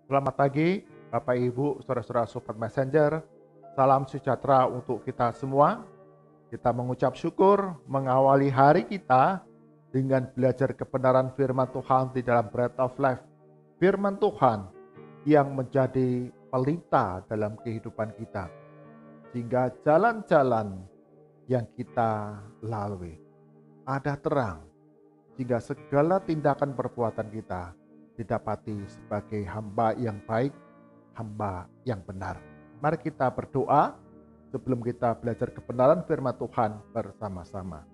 Selamat pagi, Bapak Ibu, saudara-saudara Sobat Messenger. Salam sejahtera untuk kita semua. Kita mengucap syukur mengawali hari kita dengan belajar kebenaran firman Tuhan di dalam Bread of Life. Firman Tuhan yang menjadi pelita dalam kehidupan kita. Sehingga jalan-jalan yang kita lalui ada terang. Sehingga segala tindakan perbuatan kita didapati sebagai hamba yang baik, hamba yang benar. Mari kita berdoa sebelum kita belajar kebenaran firman Tuhan bersama-sama.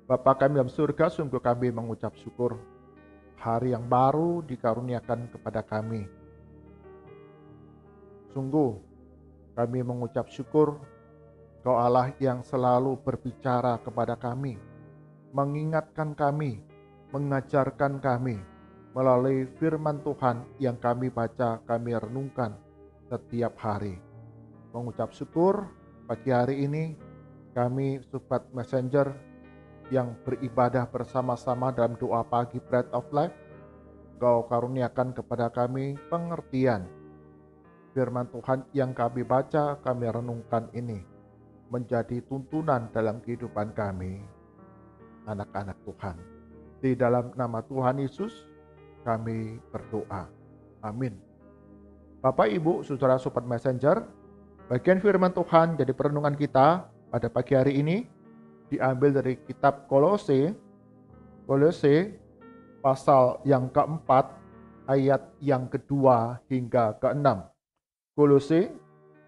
Bapa kami dalam surga, sungguh kami mengucap syukur hari yang baru dikaruniakan kepada kami. Sungguh kami mengucap syukur Kau Allah yang selalu berbicara kepada kami, mengingatkan kami, mengajarkan kami melalui firman Tuhan yang kami baca, kami renungkan setiap hari. Mengucap syukur pagi hari ini kami Sobat Messenger yang beribadah bersama-sama dalam doa pagi Bread of Life. Kau karuniakan kepada kami pengertian firman Tuhan yang kami baca, kami renungkan ini menjadi tuntunan dalam kehidupan kami, anak-anak Tuhan. Di dalam nama Tuhan Yesus, kami berdoa. Amin. Bapak, Ibu, saudara Sobat Messenger, bagian firman Tuhan jadi perenungan kita pada pagi hari ini diambil dari kitab Kolose pasal yang keempat, ayat yang kedua hingga keenam. Kolose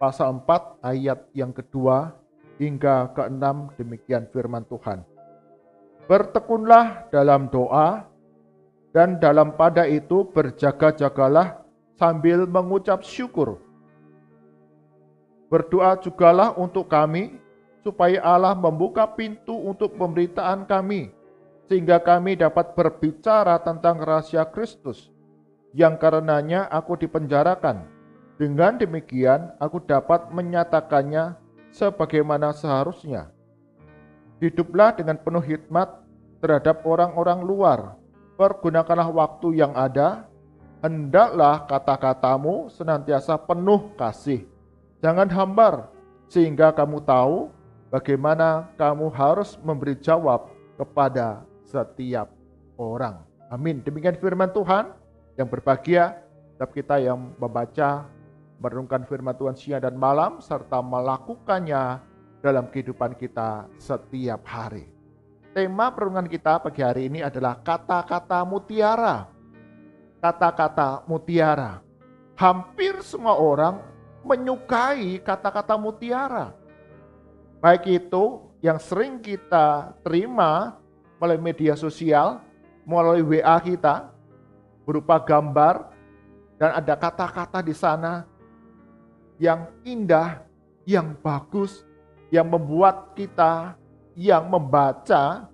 pasal 4 ayat yang kedua hingga keenam, demikian firman Tuhan. Bertekunlah dalam doa, dan dalam pada itu berjaga-jagalah sambil mengucap syukur. Berdoa jugalah untuk kami, supaya Allah membuka pintu untuk pemberitaan kami, sehingga kami dapat berbicara tentang rahasia Kristus, yang karenanya aku dipenjarakan. Dengan demikian aku dapat menyatakannya sebagaimana seharusnya. Hiduplah dengan penuh hikmat terhadap orang-orang luar. Pergunakanlah waktu yang ada. Hendaklah kata-katamu senantiasa penuh kasih. Jangan hambar, sehingga kamu tahu bagaimana kamu harus memberi jawab kepada setiap orang. Amin. Demikian firman Tuhan. Yang berbahagia setiap kita yang membaca, merenungkan firman Tuhan siang dan malam, serta melakukannya dalam kehidupan kita setiap hari. Tema perenungan kita pagi hari ini adalah kata-kata mutiara. Kata-kata mutiara. Hampir semua orang menyukai kata-kata mutiara. Baik itu yang sering kita terima melalui media sosial, melalui WA kita, berupa gambar, dan ada kata-kata di sana yang indah, yang bagus, yang membuat kita yang membaca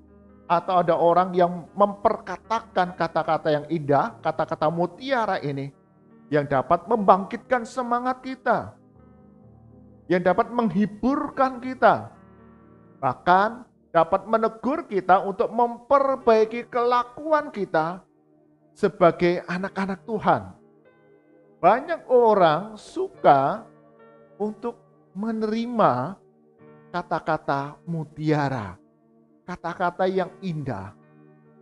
atau ada orang yang memperkatakan kata-kata yang indah, kata-kata mutiara ini yang dapat membangkitkan semangat kita, yang dapat menghiburkan kita, bahkan dapat menegur kita untuk memperbaiki kelakuan kita sebagai anak-anak Tuhan. Banyak orang suka untuk menerima kata-kata mutiara, kata-kata yang indah,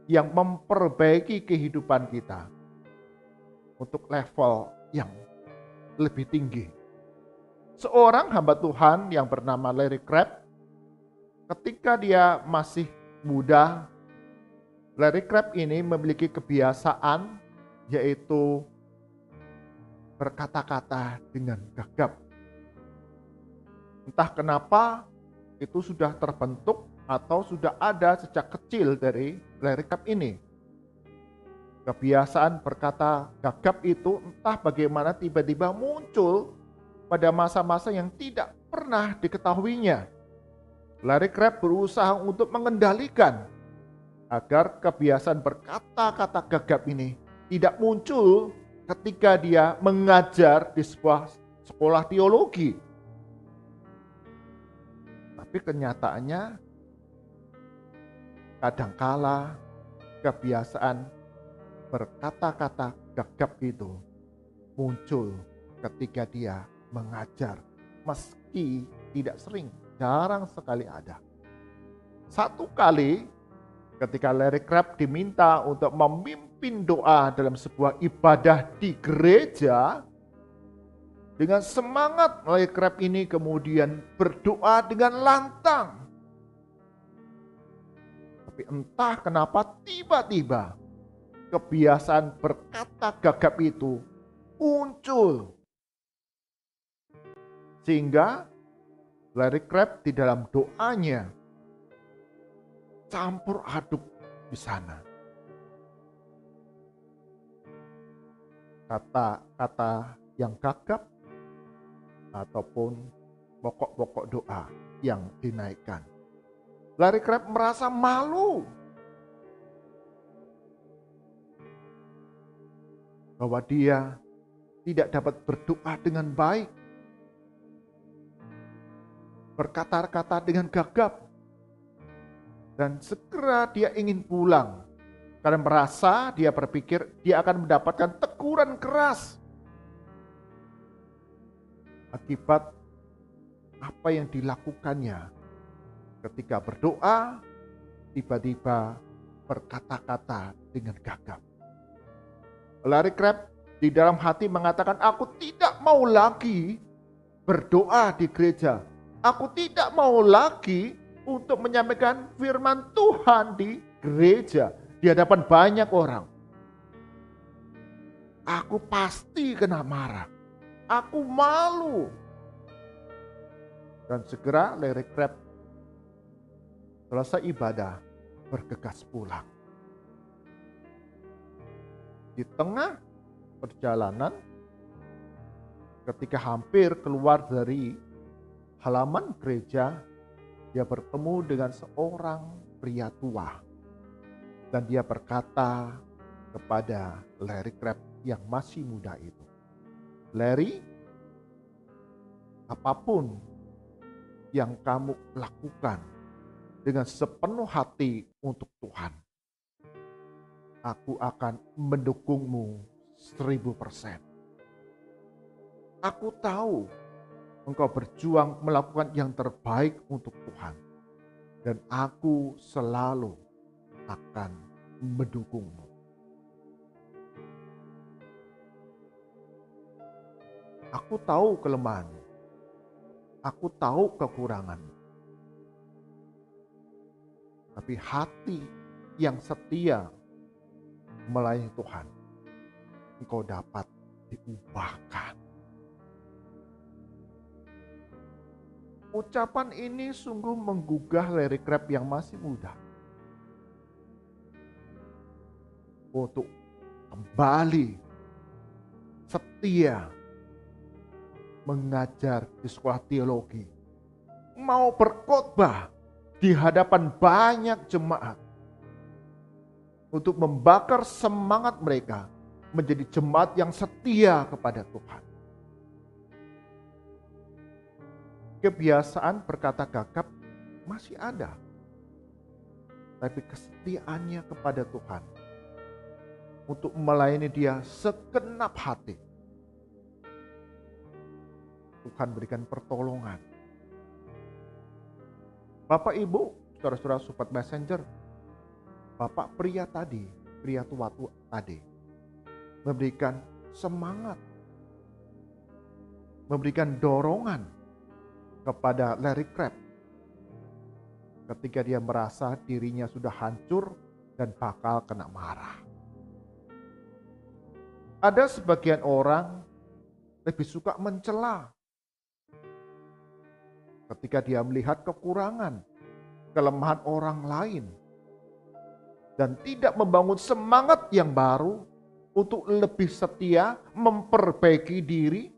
yang memperbaiki kehidupan kita untuk level yang lebih tinggi. Seorang hamba Tuhan yang bernama Larry Crabb, ketika dia masih muda, Larry Crabb ini memiliki kebiasaan yaitu berkata-kata dengan gagap. Entah kenapa itu sudah terbentuk atau sudah ada sejak kecil dari Larry Crabb ini. Kebiasaan berkata gagap itu entah bagaimana tiba-tiba muncul pada masa-masa yang tidak pernah diketahuinya. Larry Crabb berusaha untuk mengendalikan agar kebiasaan berkata-kata gagap ini tidak muncul ketika dia mengajar di sebuah sekolah teologi. Tapi kenyataannya kadangkala kebiasaan berkata-kata gagap itu muncul ketika dia mengajar, meski tidak sering, jarang sekali ada. Satu kali ketika Larry Crabb diminta untuk memimpin doa dalam sebuah ibadah di gereja, dengan semangat Larry Crabb ini kemudian berdoa dengan lantang. Tapi entah kenapa tiba-tiba kebiasaan berkata gagap itu muncul. Sehingga Larry Crabb di dalam doanya campur aduk di sana. Kata-kata yang gagap ataupun pokok-pokok doa yang dinaikkan. Larry Crabb merasa malu bahwa dia tidak dapat berdoa dengan baik, berkata-kata dengan gagap, dan segera dia ingin pulang karena merasa, dia berpikir dia akan mendapatkan teguran keras akibat apa yang dilakukannya ketika berdoa tiba-tiba berkata-kata dengan gagap. Larry Crabb di dalam hati mengatakan, aku tidak mau lagi berdoa di gereja. Aku tidak mau lagi untuk menyampaikan firman Tuhan di gereja di hadapan banyak orang. Aku pasti kena marah. Aku malu. Dan segera Larry Crabb selesai ibadah bergegas pulang. Di tengah perjalanan, ketika hampir keluar dari halaman gereja, dia bertemu dengan seorang pria tua. Dan dia berkata kepada Larry Crabb yang masih muda itu, Larry, apapun yang kamu lakukan dengan sepenuh hati untuk Tuhan, aku akan mendukungmu 1000%. Aku tahu engkau berjuang melakukan yang terbaik untuk Tuhan. Dan aku selalu akan mendukungmu. Aku tahu kelemahanmu. Aku tahu kekuranganmu. Tapi hati yang setia melayani Tuhan, engkau dapat diubahkan. Ucapan ini sungguh menggugah Larry Crabb yang masih muda untuk kembali setia mengajar di sekolah teologi, mau berkhotbah di hadapan banyak jemaat untuk membakar semangat mereka menjadi jemaat yang setia kepada Tuhan. Kebiasaan berkata gagap masih ada, tapi kesetiaannya kepada Tuhan untuk melayani Dia segenap hati, Tuhan berikan pertolongan. Bapak Ibu, saudara-saudara Sobat Messenger, Bapak pria tua tadi memberikan semangat, memberikan dorongan kepada Larry Crabb ketika dia merasa dirinya sudah hancur dan bakal kena marah. Ada sebagian orang lebih suka mencela ketika dia melihat kekurangan, kelemahan orang lain, dan tidak membangun semangat yang baru untuk lebih setia memperbaiki diri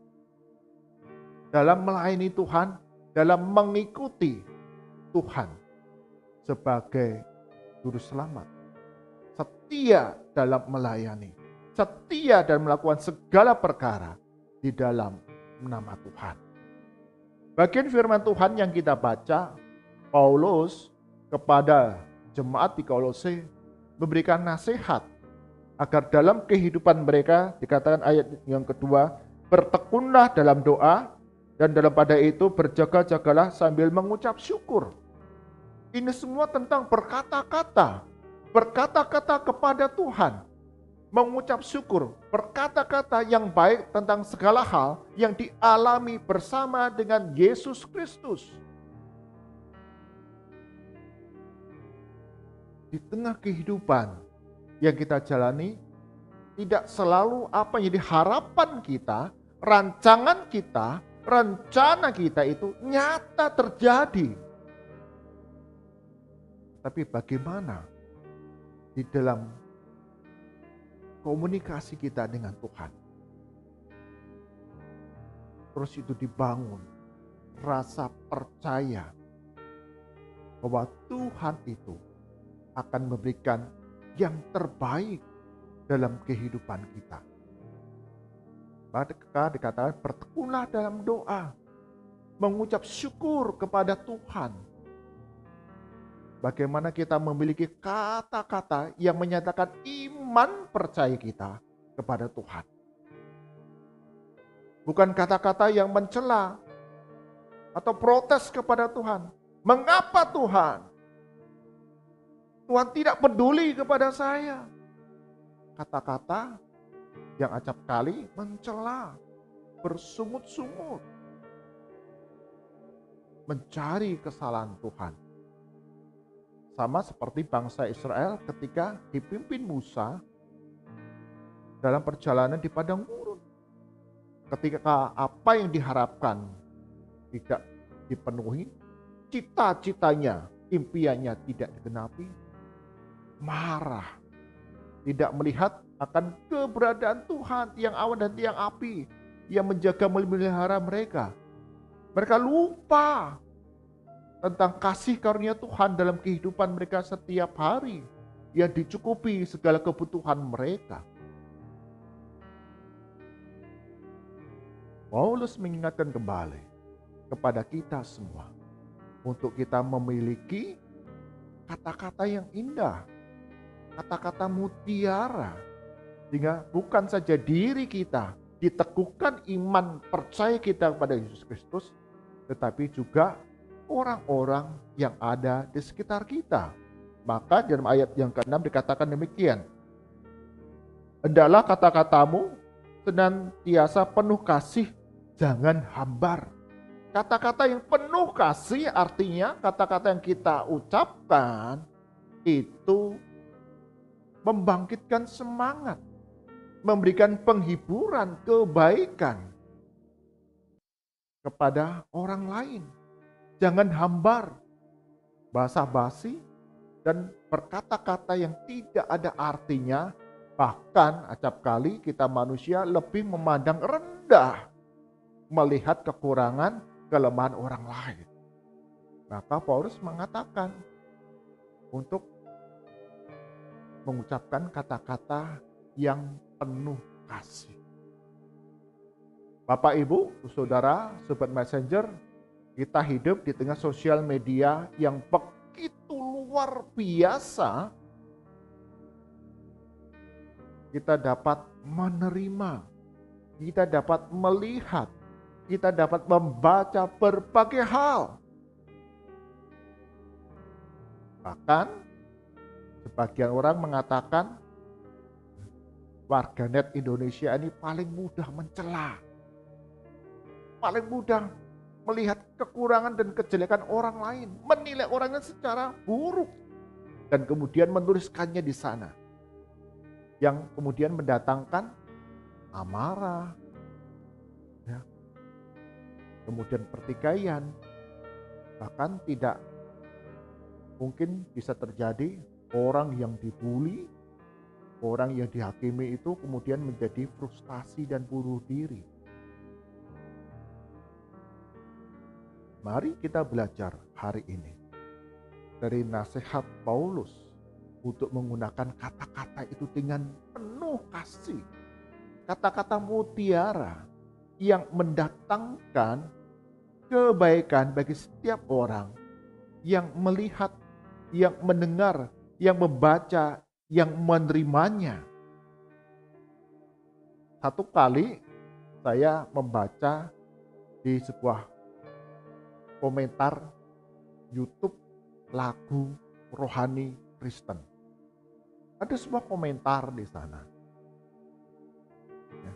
dalam melayani Tuhan, dalam mengikuti Tuhan sebagai juru selamat. Setia dalam melayani, setia dan melakukan segala perkara di dalam nama Tuhan. Bagian firman Tuhan yang kita baca, Paulus kepada jemaat di Kolose memberikan nasihat agar dalam kehidupan mereka, dikatakan ayat yang kedua, bertekunlah dalam doa, dan dalam pada itu berjaga-jagalah sambil mengucap syukur. Ini semua tentang berkata-kata kepada Tuhan, mengucap syukur, berkata-kata yang baik tentang segala hal yang dialami bersama dengan Yesus Kristus. Di tengah kehidupan yang kita jalani, tidak selalu apa yang jadi harapan kita, rancangan kita, rencana kita itu nyata terjadi. Tapi bagaimana di dalam komunikasi kita dengan Tuhan? Terus itu dibangun rasa percaya bahwa Tuhan itu akan memberikan yang terbaik dalam kehidupan kita. Maka dikatakan bertekunlah dalam doa, mengucap syukur kepada Tuhan. Bagaimana kita memiliki kata-kata yang menyatakan iman percaya kita kepada Tuhan. Bukan kata-kata yang mencela atau protes kepada Tuhan. Mengapa Tuhan? Tuhan tidak peduli kepada saya. Kata-kata yang acap kali mencela, bersungut-sungut, mencari kesalahan Tuhan. Sama seperti bangsa Israel ketika dipimpin Musa dalam perjalanan di padang gurun. Ketika apa yang diharapkan tidak dipenuhi, cita-citanya, impiannya tidak digenapi, marah. Tidak melihat akan keberadaan Tuhan, tiang awan dan tiang api yang menjaga memelihara mereka. Mereka lupa tentang kasih karunia Tuhan dalam kehidupan mereka setiap hari yang dicukupi segala kebutuhan mereka. Paulus mengingatkan kembali kepada kita semua untuk kita memiliki kata-kata yang indah, kata-kata mutiara, sehingga bukan saja diri kita diteguhkan iman percaya kita kepada Yesus Kristus, tetapi juga orang-orang yang ada di sekitar kita. Maka dalam ayat yang ke-6 dikatakan demikian. Hendaklah kata-katamu senantiasa penuh kasih, jangan hambar. Kata-kata yang penuh kasih artinya kata-kata yang kita ucapkan itu membangkitkan semangat, memberikan penghiburan, kebaikan kepada orang lain. Jangan hambar, basa-basi, dan berkata-kata yang tidak ada artinya. Bahkan acap kali kita manusia lebih memandang rendah melihat kekurangan, kelemahan orang lain. Maka Paulus mengatakan untuk mengucapkan kata-kata yang penuh kasih. Bapak, Ibu, Saudara, Sobat Messenger, kita hidup di tengah sosial media yang begitu luar biasa. Kita dapat menerima, kita dapat melihat, kita dapat membaca berbagai hal. Bahkan sebagian orang mengatakan warganet Indonesia ini paling mudah mencela, paling mudah melihat kekurangan dan kejelekan orang lain, menilai orangnya secara buruk, dan kemudian menuliskannya di sana, yang kemudian mendatangkan amarah, ya, kemudian pertikaian, bahkan tidak mungkin bisa terjadi orang yang dibuli, orang yang dihakimi itu kemudian menjadi frustasi dan bunuh diri. Mari kita belajar hari ini dari nasihat Paulus untuk menggunakan kata-kata itu dengan penuh kasih. Kata-kata mutiara yang mendatangkan kebaikan bagi setiap orang yang melihat, yang mendengar, yang membaca, yang menerimanya. satu kali saya membaca di sebuah komentar YouTube lagu rohani Kristen. Ada sebuah komentar di sana. Ya.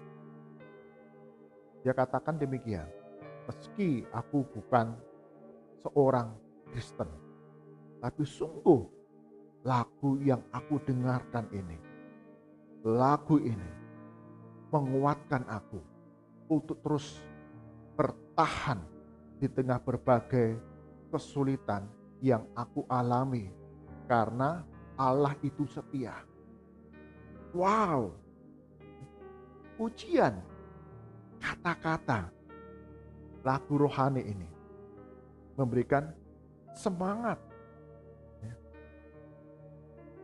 Dia katakan demikian, meski aku bukan seorang Kristen, tapi sungguh lagu yang aku dengarkan ini, lagu ini menguatkan aku untuk terus bertahan di tengah berbagai kesulitan yang aku alami, karena Allah itu setia. Wow, pujian, kata-kata lagu rohani ini memberikan semangat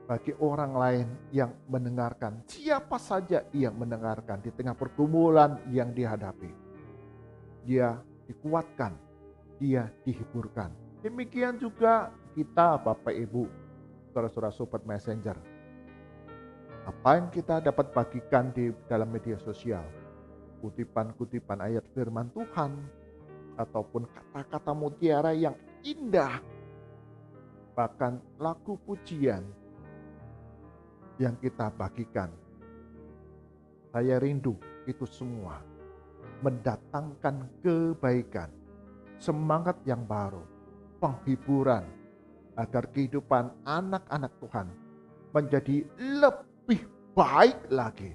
bagi orang lain yang mendengarkan, siapa saja yang mendengarkan di tengah pergumulan yang dihadapi. Dia dikuatkan, dia dihiburkan. Demikian juga kita Bapak Ibu, saudara-saudara Sobat Messenger. Apa yang kita dapat bagikan di dalam media sosial, kutipan-kutipan ayat firman Tuhan, ataupun kata-kata mutiara yang indah, bahkan lagu pujian yang kita bagikan. Saya rindu itu semua mendatangkan kebaikan, semangat yang baru, penghiburan, agar kehidupan anak-anak Tuhan menjadi lebih baik lagi.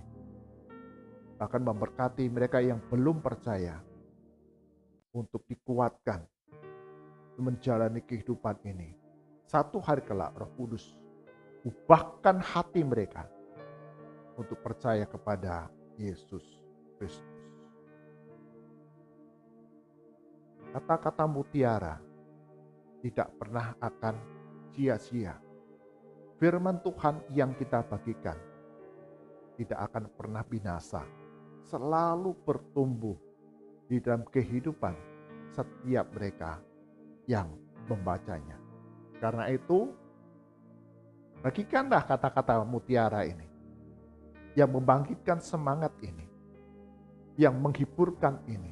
Bahkan memberkati mereka yang belum percaya untuk dikuatkan menjalani kehidupan ini. Satu hari kelak Roh Kudus ubahkan hati mereka untuk percaya kepada Yesus Kristus. Kata-kata mutiara tidak pernah akan sia-sia. Firman Tuhan yang kita bagikan tidak akan pernah binasa, selalu bertumbuh di dalam kehidupan setiap mereka yang membacanya. Karena itu, bagikanlah kata-kata mutiara ini yang membangkitkan semangat ini, yang menghiburkan ini,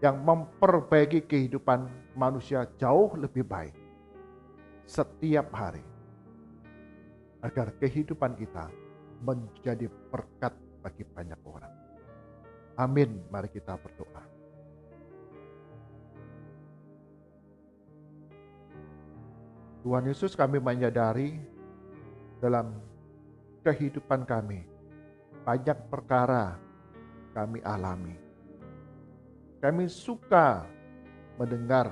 yang memperbaiki kehidupan manusia jauh lebih baik setiap hari, agar kehidupan kita menjadi berkat bagi banyak orang. Amin. Mari kita berdoa. Tuhan Yesus, kami menyadari dalam kehidupan kami banyak perkara kami alami. Kami suka mendengar,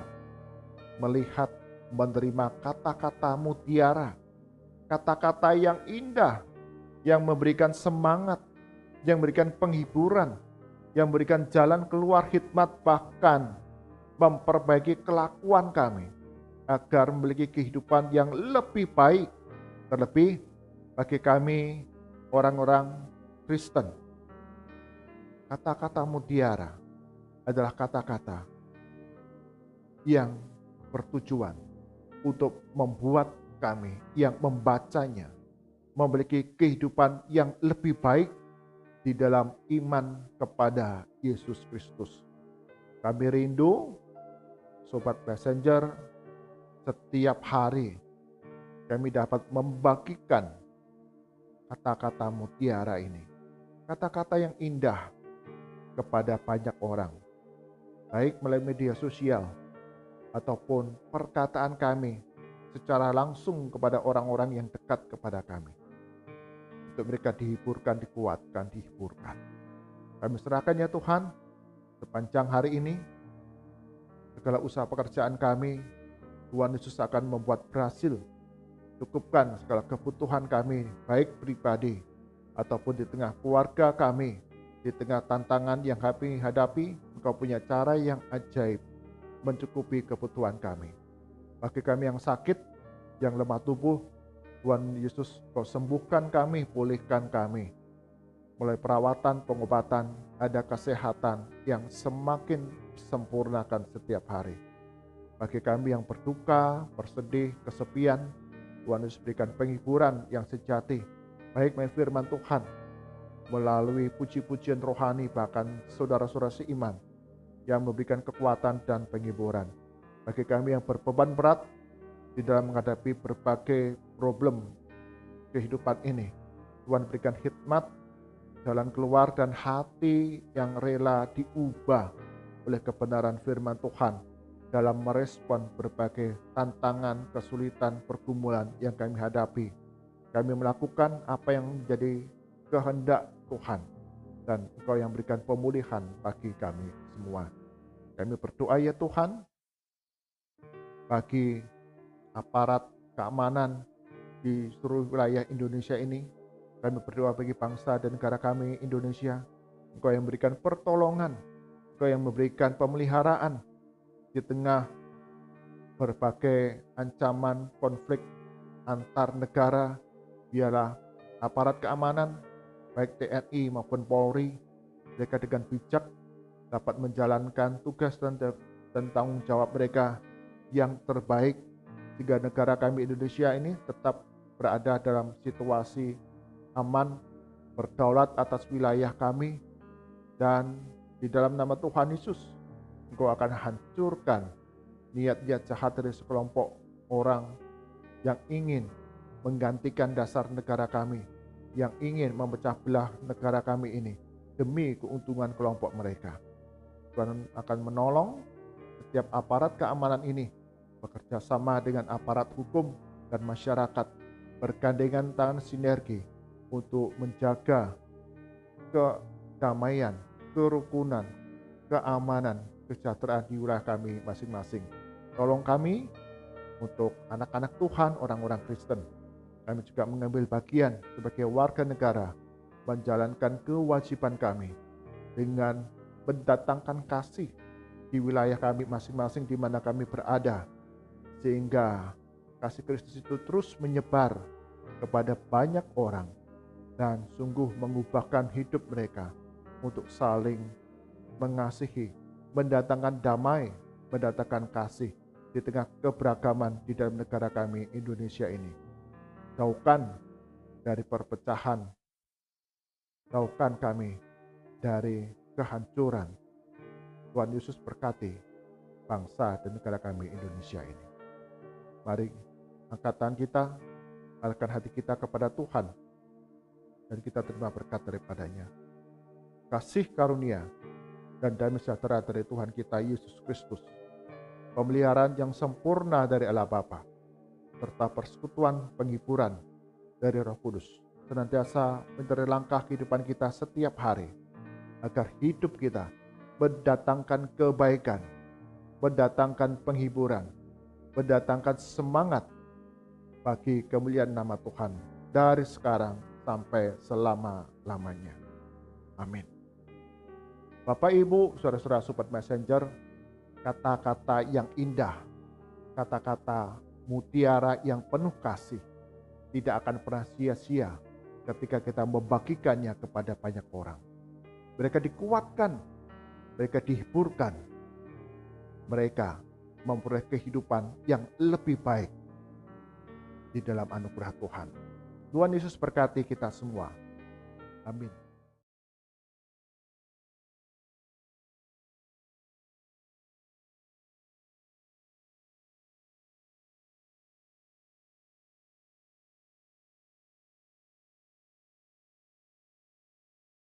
melihat, menerima kata-kata mutiara, kata-kata yang indah, yang memberikan semangat, yang memberikan penghiburan, yang memberikan jalan keluar hikmat, bahkan memperbaiki kelakuan kami agar memiliki kehidupan yang lebih baik. Terlebih bagi kami orang-orang Kristen, kata-kata mutiara adalah kata-kata yang bertujuan untuk membuat kami yang membacanya memiliki kehidupan yang lebih baik di dalam iman kepada Yesus Kristus. Kami rindu, Sobat Messenger, setiap hari kami dapat membagikan kata-kata mutiara ini, kata-kata yang indah kepada banyak orang, baik melalui media sosial ataupun perkataan kami secara langsung kepada orang-orang yang dekat kepada kami, untuk mereka dihiburkan, dikuatkan, dihiburkan. Kami serahkan ya Tuhan, sepanjang hari ini segala usaha pekerjaan kami, Tuhan Yesus akan membuat berhasil. Cukupkan segala kebutuhan kami, baik pribadi ataupun di tengah keluarga kami, di tengah tantangan yang kami hadapi. Engkau punya cara yang ajaib mencukupi kebutuhan kami. Bagi kami yang sakit, yang lemah tubuh, Tuhan Yesus, Kau sembuhkan kami, pulihkan kami. Mulai perawatan, pengobatan, ada kesehatan yang semakin sempurnakan setiap hari. Bagi kami yang berduka, bersedih, kesepian, Tuhan Yesus berikan penghiburan yang sejati, baik melalui firman Tuhan melalui puji-pujian rohani, bahkan saudara-saudara seiman yang memberikan kekuatan dan penghiburan. Bagi kami yang berbeban berat di dalam menghadapi berbagai problem kehidupan ini, Tuhan berikan hikmat, jalan keluar, dan hati yang rela diubah oleh kebenaran firman Tuhan dalam merespon berbagai tantangan, kesulitan, pergumulan yang kami hadapi. Kami melakukan apa yang menjadi kehendak Tuhan, dan Engkau yang berikan pemulihan bagi kami semua. Kami berdoa ya Tuhan, bagi aparat keamanan di seluruh wilayah Indonesia ini. Kami berdoa bagi bangsa dan negara kami Indonesia. Engkau yang memberikan pertolongan, Engkau yang memberikan pemeliharaan di tengah berbagai ancaman konflik antar negara. Biarlah aparat keamanan baik TNI maupun Polri, mereka dengan bijak dapat menjalankan tugas dan tanggung jawab mereka yang terbaik, sehingga negara kami Indonesia ini tetap berada dalam situasi aman, berdaulat atas wilayah kami, dan di dalam nama Tuhan Yesus, Engkau akan hancurkan niat-niat jahat dari sekelompok orang yang ingin menggantikan dasar negara kami, yang ingin memecah belah negara kami ini demi keuntungan kelompok mereka. Tuhan akan menolong setiap aparat keamanan ini bekerja sama dengan aparat hukum dan masyarakat, bergandengan tangan sinergi untuk menjaga kedamaian, kerukunan, keamanan, kesejahteraan di wilayah kami masing-masing. Tolong kami untuk anak-anak Tuhan, orang-orang Kristen. Kami juga mengambil bagian sebagai warga negara, menjalankan kewajiban kami dengan mendatangkan kasih di wilayah kami masing-masing di mana kami berada, sehingga kasih Kristus itu terus menyebar kepada banyak orang dan sungguh mengubahkan hidup mereka untuk saling mengasihi, mendatangkan damai, mendatangkan kasih di tengah keberagaman di dalam negara kami Indonesia ini. Jauhkan dari perpecahan, jauhkan kami dari kehancuran. Tuhan Yesus berkati bangsa dan negara kami Indonesia ini. Mari angkat tangan kita, alihkan hati kita kepada Tuhan, dan kita terima berkat daripadanya. Kasih karunia dan damai sejahtera dari Tuhan kita Yesus Kristus, pemeliharaan yang sempurna dari Allah Bapa, serta persekutuan penghiburan dari Roh Kudus senantiasa menyertai langkah kehidupan kita setiap hari, agar hidup kita mendatangkan kebaikan, mendatangkan penghiburan, mendatangkan semangat bagi kemuliaan nama Tuhan dari sekarang sampai selama-lamanya. Amin. Bapak, Ibu, saudara-saudara Sobat Messenger, kata-kata yang indah, kata-kata mutiara yang penuh kasih tidak akan pernah sia-sia ketika kita membagikannya kepada banyak orang. Mereka dikuatkan, mereka dihiburkan, mereka memperoleh kehidupan yang lebih baik di dalam anugerah Tuhan. Tuhan Yesus berkati kita semua. Amin.